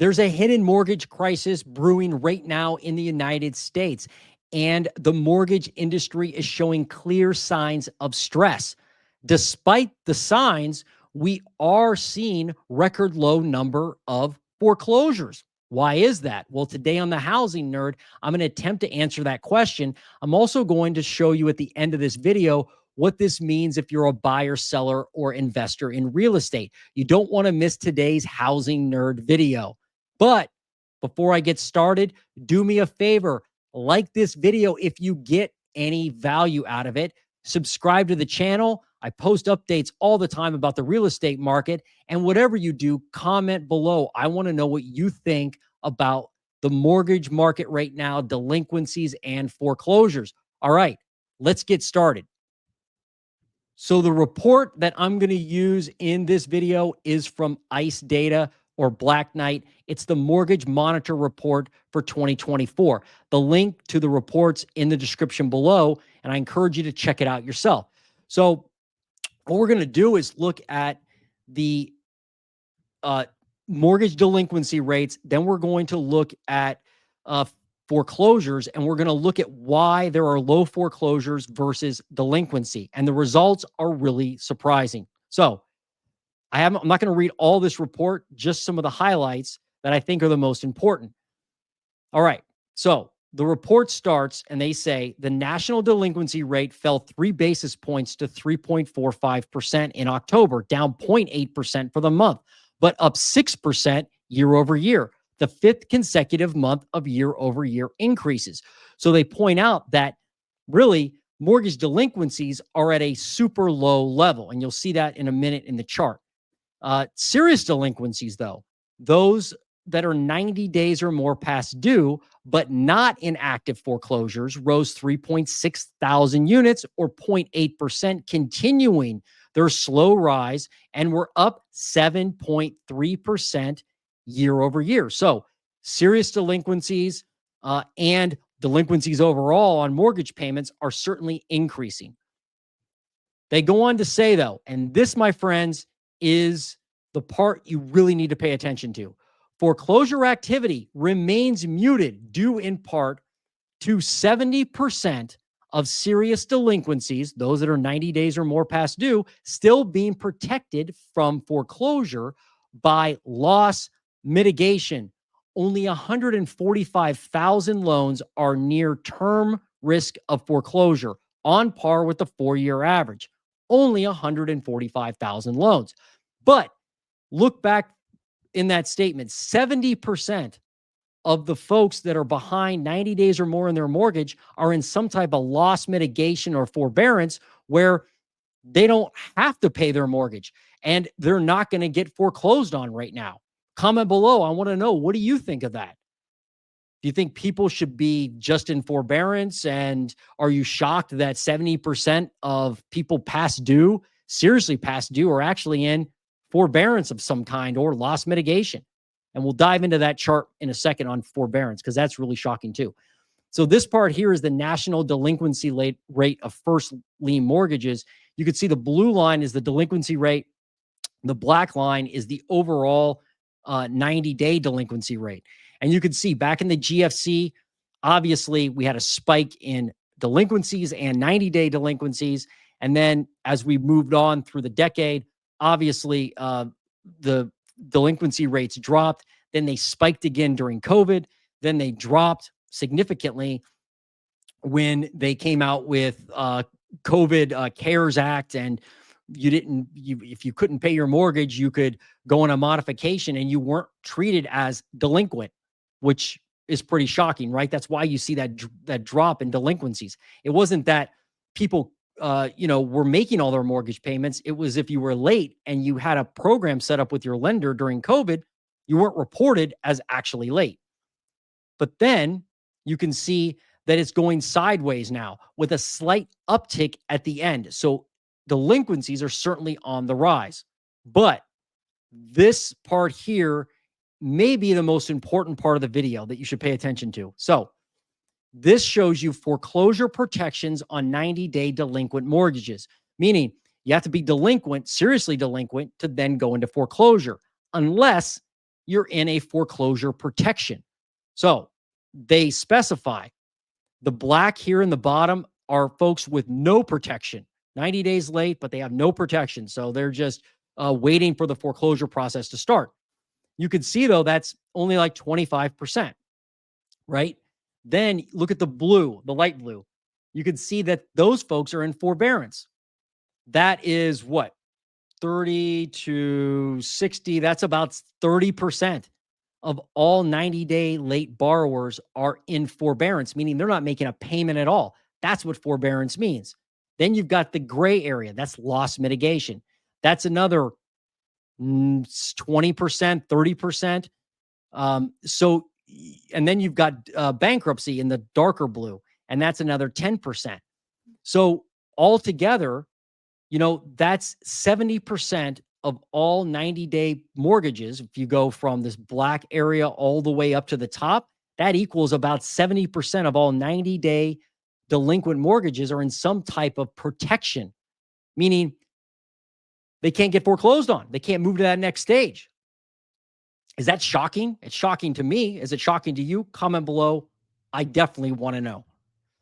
There's a hidden mortgage crisis brewing right now in the United States, and the mortgage industry is showing clear signs of stress. Despite the signs, we are seeing record low number of foreclosures. Why is that? Well, today on the Housing Nerd, I'm going to attempt to answer that question. I'm also going to show you at the end of this video what this means if you're a buyer, seller, or investor in real estate. You don't want to miss today's Housing Nerd video. But before I get started, do me a favor, like this video if you get any value out of it. Subscribe to the channel. I post updates all the time about the real estate market. And whatever you do, comment below. I want to know what you think about the mortgage market right now, delinquencies and foreclosures. All right, let's get started. So the report that I'm going to use in this video is from ICE Data or Black Knight. It's the Mortgage Monitor Report for 2024. The link to the report's in the description below, and I encourage you to check it out yourself. So what we're going to do is look at the mortgage delinquency rates. Then we're going to look at foreclosures, and we're going to look at why there are low foreclosures versus delinquency. And the results are really surprising. So I'm not going to read all this report, just some of the highlights that I think are the most important. All right. So the report starts and they say the national delinquency rate fell 3 basis points to 3.45% in October, down 0.8% for the month, but up 6% year over year, the 5th consecutive month of year over year increases. So they point out that really mortgage delinquencies are at a super low level. And you'll see that in a minute in the chart. Serious delinquencies, though, those that are 90 days or more past due, but not in active foreclosures, rose 3.6 thousand units or 0.8%, continuing their slow rise, and were up 7.3% year over year. So serious delinquencies and delinquencies overall on mortgage payments are certainly increasing. They go on to say, though, and this, my friends, is the part you really need to pay attention to. Foreclosure activity remains muted due in part to 70% of serious delinquencies, those that are 90 days or more past due, still being protected from foreclosure by loss mitigation. Only 145,000 loans are near term risk of foreclosure, on par with the 4-year average. Only 145,000 loans. But look back in that statement, 70% of the folks that are behind 90 days or more in their mortgage are in some type of loss mitigation or forbearance where they don't have to pay their mortgage and they're not going to get foreclosed on right now. Comment below. I want to know, what do you think of that? Do you think people should be just in forbearance? And are you shocked that 70% of people past due, seriously past due, are actually in forbearance of some kind or loss mitigation? And we'll dive into that chart in a second on forbearance, because that's really shocking too. So this part here is the national delinquency rate of first lien mortgages. You can see the blue line is the delinquency rate. The black line is the overall 90-day delinquency rate. And you can see back in the GFC, obviously we had a spike in delinquencies and 90-day delinquencies. And then as we moved on through the decade, obviously the delinquency rates dropped. Then they spiked again during COVID. Then they dropped significantly when they came out with COVID CARES Act, and if you couldn't pay your mortgage, you could go on a modification and you weren't treated as delinquent, which is pretty shocking, right? That's why you see that drop in delinquencies. It wasn't that people were making all their mortgage payments. It was if you were late and you had a program set up with your lender during COVID, you weren't reported as actually late. But then you can see that it's going sideways now with a slight uptick at the end. So delinquencies are certainly on the rise. But this part here may be the most important part of the video that you should pay attention to. So this shows you foreclosure protections on 90-day delinquent mortgages, meaning you have to be delinquent, seriously delinquent, to then go into foreclosure, unless you're in a foreclosure protection. So they specify the black here in the bottom are folks with no protection, 90 days late, but they have no protection. So they're just waiting for the foreclosure process to start. You can see, though, that's only like 25%, right? Then look at the blue, the light blue. You can see that those folks are in forbearance. That is what? 30 to 60. That's about 30% of all 90-day late borrowers are in forbearance, meaning they're not making a payment at all. That's what forbearance means. Then you've got the gray area. That's loss mitigation. That's another 20%, 30%. And then you've got bankruptcy in the darker blue, and that's another 10%. So altogether, that's 70% of all 90-day mortgages. If you go from this black area all the way up to the top, that equals about 70% of all 90-day delinquent mortgages are in some type of protection, meaning they can't get foreclosed on. They can't move to that next stage. Is that shocking? It's shocking to me. Is it shocking to you? Comment below. I definitely want to know.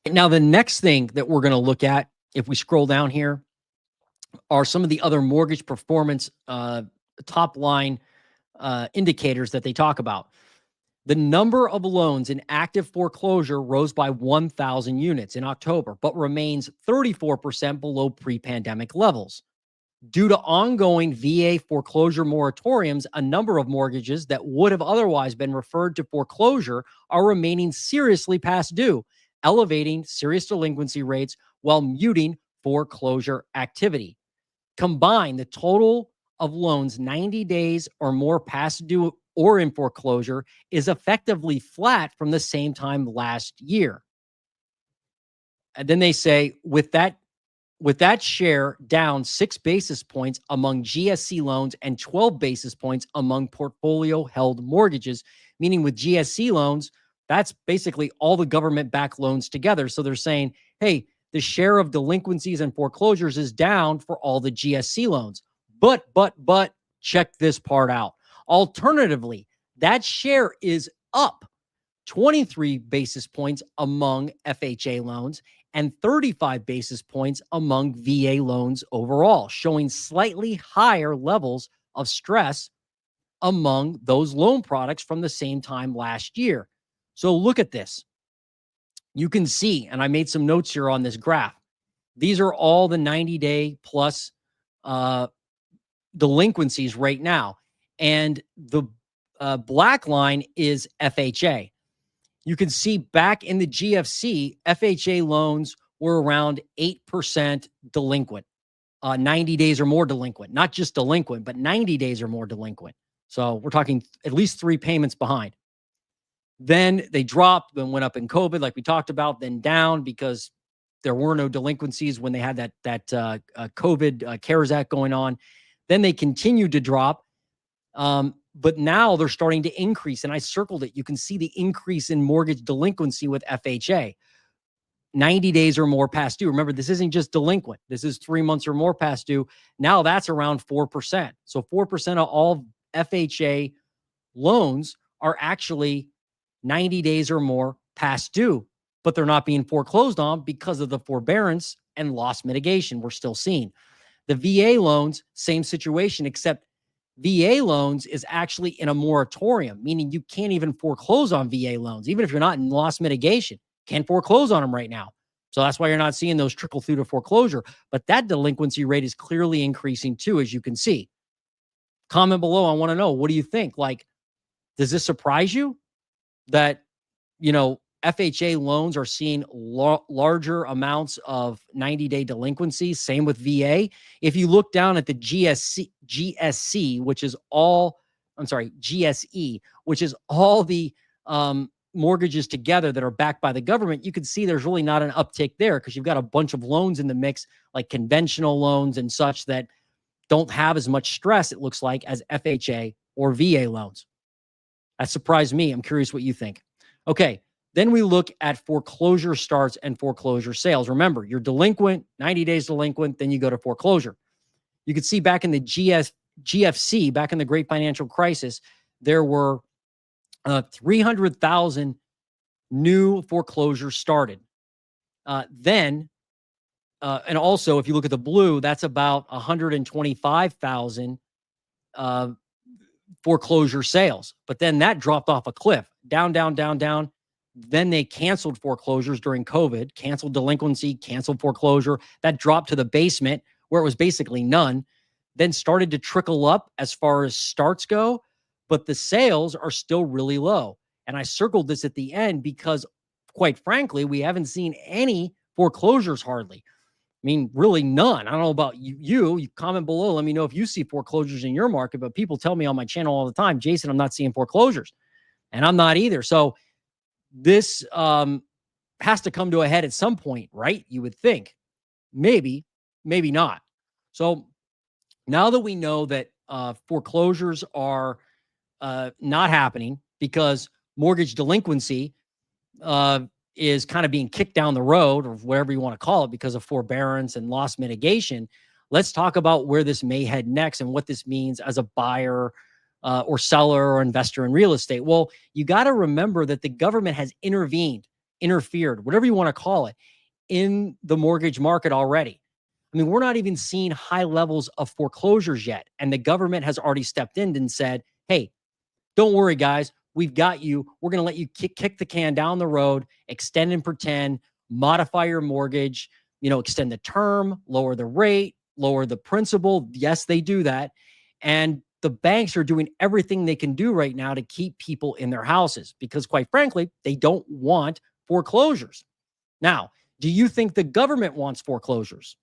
Now, the next thing that we're going to look at, if we scroll down here, are some of the other mortgage performance top line indicators that they talk about. The number of loans in active foreclosure rose by 1,000 units in October, but remains 34% below pre-pandemic levels. Due to ongoing VA foreclosure moratoriums, a number of mortgages that would have otherwise been referred to foreclosure are remaining seriously past due, elevating serious delinquency rates while muting foreclosure activity. Combined, the total of loans 90 days or more past due or in foreclosure is effectively flat from the same time last year. And then they say, with that share down 6 basis points among GSE loans and 12 basis points among portfolio held mortgages, meaning with GSE loans, that's basically all the government-backed loans together. So they're saying, hey, the share of delinquencies and foreclosures is down for all the GSE loans. But check this part out. Alternatively, that share is up 23 basis points among FHA loans and 35 basis points among VA loans overall, showing slightly higher levels of stress among those loan products from the same time last year. So look at this. You can see, and I made some notes here on this graph. These are all the 90-day plus delinquencies right now. And the black line is FHA. You can see back in the GFC, FHA loans were around 8% delinquent, 90 days or more delinquent, not just delinquent, but 90 days or more delinquent. So we're talking at least 3 payments behind. Then they dropped, then went up in COVID, like we talked about, then down because there were no delinquencies when they had that COVID CARES Act going on. Then they continued to drop. But now they're starting to increase, and I circled it. You can see the increase in mortgage delinquency with FHA. 90 days or more past due. Remember, this isn't just delinquent. This is 3 months or more past due. Now that's around 4%. So 4% of all FHA loans are actually 90 days or more past due, but they're not being foreclosed on because of the forbearance and loss mitigation we're still seeing. The VA loans, same situation, except VA loans is actually in a moratorium, meaning you can't even foreclose on VA loans. Even if you're not in loss mitigation, can't foreclose on them right now. So that's why you're not seeing those trickle through to foreclosure. But that delinquency rate is clearly increasing too, as you can see. Comment below. I want to know, what do you think? Like, does this surprise you that, FHA loans are seeing larger amounts of 90-day delinquencies? Same with VA. If you look down at the GSE, which is all the mortgages together that are backed by the government, you can see there's really not an uptick there because you've got a bunch of loans in the mix, like conventional loans and such, that don't have as much stress, it looks like, as FHA or VA loans. That surprised me. I'm curious what you think. Okay. Then we look at foreclosure starts and foreclosure sales. Remember, you're delinquent, 90 days delinquent, then you go to foreclosure. You can see back in the GFC, back in the Great Financial Crisis, there were 300,000 new foreclosures started. Then, and also, if you look at the blue, that's about 125,000 uh, foreclosure sales. But then that dropped off a cliff, down, down, down, down. Then they canceled foreclosures during COVID, canceled delinquency, canceled foreclosure. That dropped to the basement where it was basically none. Then started to trickle up as far as starts go, but the sales are still really low. And I circled this at the end because, quite frankly, we haven't seen any foreclosures hardly. I mean, really none. I don't know about you comment below. Let me know if you see foreclosures in your market, but people tell me on my channel all the time, Jason, I'm not seeing foreclosures, and I'm not either. So this has to come to a head at some point, right? You would think. Maybe, maybe not. So now that we know that foreclosures are not happening because mortgage delinquency uh, is kind of being kicked down the road, or whatever you want to call it, because of forbearance and loss mitigation. Let's talk about where this may head next and what this means as a buyer or seller or investor in real estate. Well, you got to remember that the government has interfered, whatever you want to call it, in the mortgage market already. I mean, we're not even seeing high levels of foreclosures yet. And the government has already stepped in and said, hey, don't worry, guys. We've got you. We're going to let you kick the can down the road, extend and pretend, modify your mortgage, extend the term, lower the rate, lower the principal. Yes, they do that. And the banks are doing everything they can do right now to keep people in their houses because, quite frankly, they don't want foreclosures. Now, do you think the government wants foreclosures?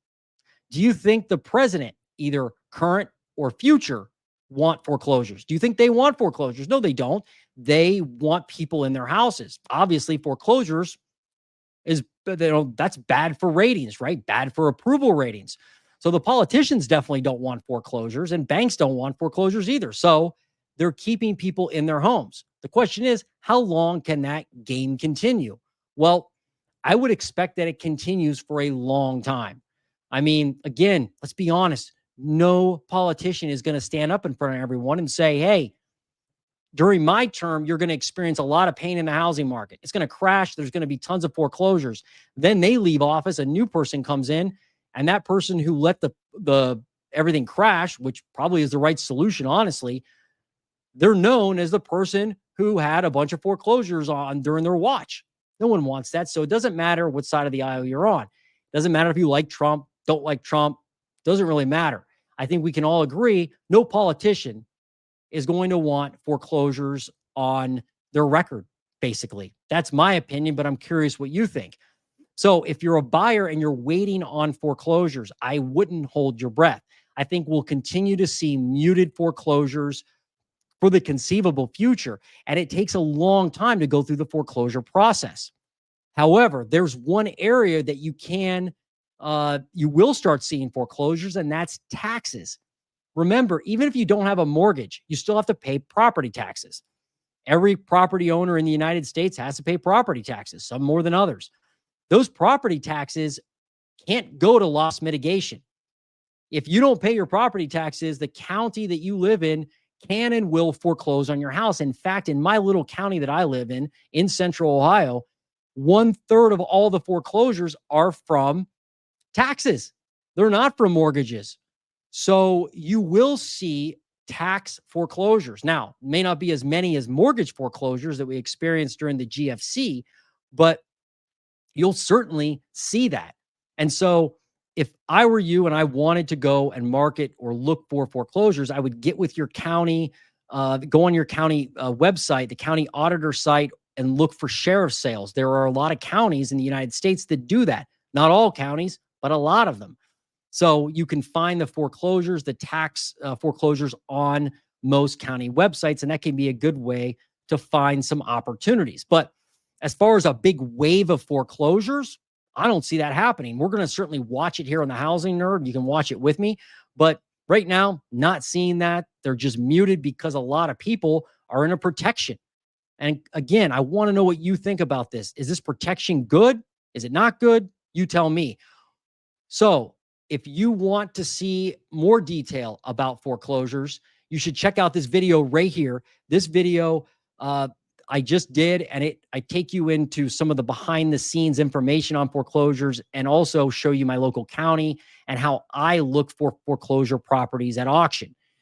Do you think the president, either current or future, want foreclosures? Do you think they want foreclosures? No, they don't. They want people in their houses. Obviously, foreclosures is, that's bad for ratings, right? Bad for approval ratings. So the politicians definitely don't want foreclosures, and banks don't want foreclosures either. So they're keeping people in their homes. The question is, how long can that game continue? Well, I would expect that it continues for a long time. I mean, again, let's be honest. No politician is going to stand up in front of everyone and say, hey, during my term, you're going to experience a lot of pain in the housing market. It's going to crash. There's going to be tons of foreclosures. Then they leave office. A new person comes in, and that person who let the everything crash, which probably is the right solution, honestly, they're known as the person who had a bunch of foreclosures on during their watch. No one wants that. So it doesn't matter what side of the aisle you're on. It doesn't matter if you like Trump, don't like Trump. It doesn't really matter. I think we can all agree no politician is going to want foreclosures on their record, basically. That's my opinion, but I'm curious what you think. So if you're a buyer and you're waiting on foreclosures, I wouldn't hold your breath. I think we'll continue to see muted foreclosures for the conceivable future, and it takes a long time to go through the foreclosure process. However, there's one area that you will start seeing foreclosures, and that's taxes. Remember, even if you don't have a mortgage, you still have to pay property taxes. Every property owner in the United States has to pay property taxes, some more than others. Those property taxes can't go to loss mitigation. If you don't pay your property taxes, the county that you live in can and will foreclose on your house. In fact, in my little county that I live in central Ohio, 1/3 of all the foreclosures are from taxes. They're not from mortgages. So you will see tax foreclosures. Now, may not be as many as mortgage foreclosures that we experienced during the GFC, but you'll certainly see that. And so if I were you and I wanted to go and market or look for foreclosures, I would get with your county, go on your county website, the county auditor site, and look for sheriff sales. There are a lot of counties in the United States that do that. Not all counties, but a lot of them. So you can find the foreclosures, the tax foreclosures on most county websites, and that can be a good way to find some opportunities. But as far as a big wave of foreclosures, I don't see that happening. We're going to certainly watch it here on the Housing Nerd. You can watch it with me. But right now, not seeing that. They're just muted because a lot of people are in a protection. And again, I want to know what you think about this. Is this protection good? Is it not good? You tell me. So if you want to see more detail about foreclosures, you should check out this video right here. This video I just did, and I take you into some of the behind the scenes information on foreclosures, and also show you my local county and how I look for foreclosure properties at auction.